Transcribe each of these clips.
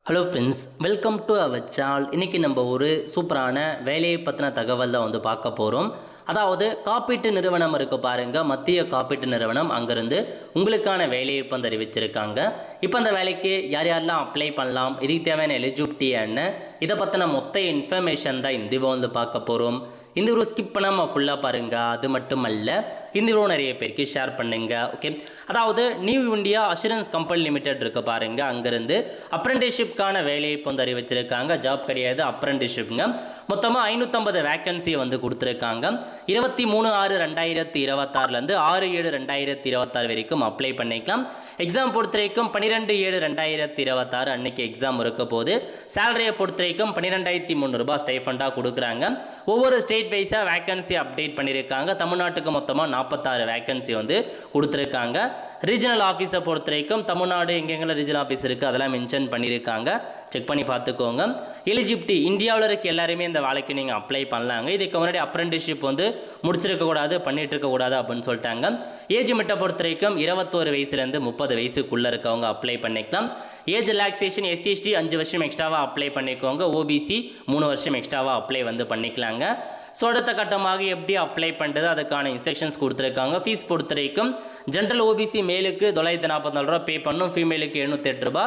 Hello friends, welcome to our channel. இன்றைக்கி நம்ம ஒரு சூப்பரான வேலையை பற்றின தகவல் தான் பார்க்க போகிறோம். அதாவது காப்பீட்டு நிறுவனம் இருக்குது பாருங்கள், மத்திய காப்பீட்டு நிறுவனம். அங்கேருந்து உங்களுக்கான வேலையை இப்போ அறிவிச்சிருக்காங்க. இப்போ அந்த வேலைக்கு யார் யாரெல்லாம் அப்ளை பண்ணலாம், இதுக்கு தேவையான எலிஜிபிலிட்டி என்ன, இதை பற்றின மொத்த இன்ஃபர்மேஷன் தான் இந்த பார்க்க போகிறோம். இந்த வீடியோ ஸ்கிப் பண்ணாமல் ஃபுல்லாக பாருங்கள். அது மட்டும் அல்ல, இந்த வீடியோ நிறைய பேருக்கு ஷேர் பண்ணுங்கள். ஓகே, அதாவது new India assurance company limited இருக்கு பாருங்கள், அங்கேருந்து அப்ரெண்டிஸ்ஷிப்கான வேலையை இப்போ அறிவிச்சிருக்காங்க. ஜாப் கிடையாது, அப்ரெண்டிஸ்ஷிப்ங்க. மொத்தமாக 550 வேக்கன்சியை கொடுத்துருக்காங்க. 23/6/2026 6/7/2026 வரைக்கும் அப்ளை பண்ணிக்கலாம். எக்ஸாம் பொறுத்த வரைக்கும் 12/7/2026 அன்னைக்கு எக்ஸாம் இருக்க போது. சேலரியை பொறுத்த வரைக்கும் 12,300 ரூபாய் ஸ்டைஃபண்டாக கொடுக்குறாங்க. ஒவ்வொரு ஸ்டேட் வைஸாக வேக்கன்சி அப்டேட் பண்ணியிருக்காங்க. தமிழ்நாட்டுக்கு மொத்தமாக 46 வேக்கன்சி கொடுத்துருக்காங்க. ரீஜனல் ஆஃபீஸை பொறுத்த வரைக்கும் தமிழ்நாடு எங்கெங்கெல்லாம் ரீஜனல் ஆஃபீஸ் இருக்குது அதெல்லாம் மென்ஷன் பண்ணியிருக்காங்க. செக் பண்ணி பார்த்துக்கோங்க. எலிஜிபிலிட்டி இந்தியாவில் இருக்க எல்லாருமே இந்த வேலைக்கு நீங்கள் அப்ளை பண்ணலாங்க. இதுக்கு முன்னாடி அப்ரெண்டிஸ்ஷிப் முடிச்சிருக்கக்கூடாது, பண்ணிட்டு இருக்கக்கூடாது அப்படின்னு சொல்லிட்டாங்க. ஏஜ் லிமிட்டை பொறுத்த வரைக்கும் 21 வயசுலேருந்து 30 வயசுக்குள்ளே இருக்கவங்க அப்ளை பண்ணிக்கலாம். ஏஜ் ரிலாக்ஸேஷன் SC/ST 5 வருஷம் எக்ஸ்ட்ராவாக அப்ளை பண்ணிக்கோங்க. OBC 3 வருஷம் எக்ஸ்ட்ராவாக அப்ளை பண்ணிக்கலாங்க. ஸோ அடுத்த கட்டமாக எப்படி அப்ளை பண்ணுறது அதுக்கான இன்ஸ்ட்ரக்ஷன்ஸ் கொடுத்துருக்காங்க. ஃபீஸ் பொறுத்த வரைக்கும் ஜென்ரல் OBC மேலுக்கு 944 ரூபா பே பண்ணணும், ஃபீமேலுக்கு 708 ரூபா,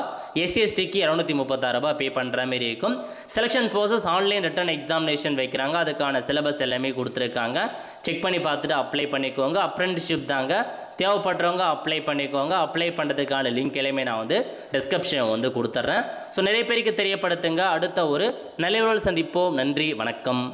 SC/STக்கு 236 ரூபா பே பண்ணுற மாதிரி இருக்கும். Selection process online return examination வைக்கிறாங்க. அதுக்கான சிலபஸ் எல்லாமே கொடுத்துருக்காங்க. செக் பண்ணி பார்த்துட்டு அப்ளை பண்ணிக்கோங்க. அப்ரெண்டிஸ்ஷிப் தாங்க, தேவைப்படுறவங்க அப்ளை பண்ணிக்கோங்க. அப்ளை பண்ணுறதுக்கான லிங்க் எல்லாமே நான் டிஸ்கிரிப்ஷன் கொடுத்துட்றேன். ஸோ நிறைய பேருக்கு தெரியப்படுத்துங்க. அடுத்த ஒரு நல்ல சந்திப்போம். நன்றி, வணக்கம்.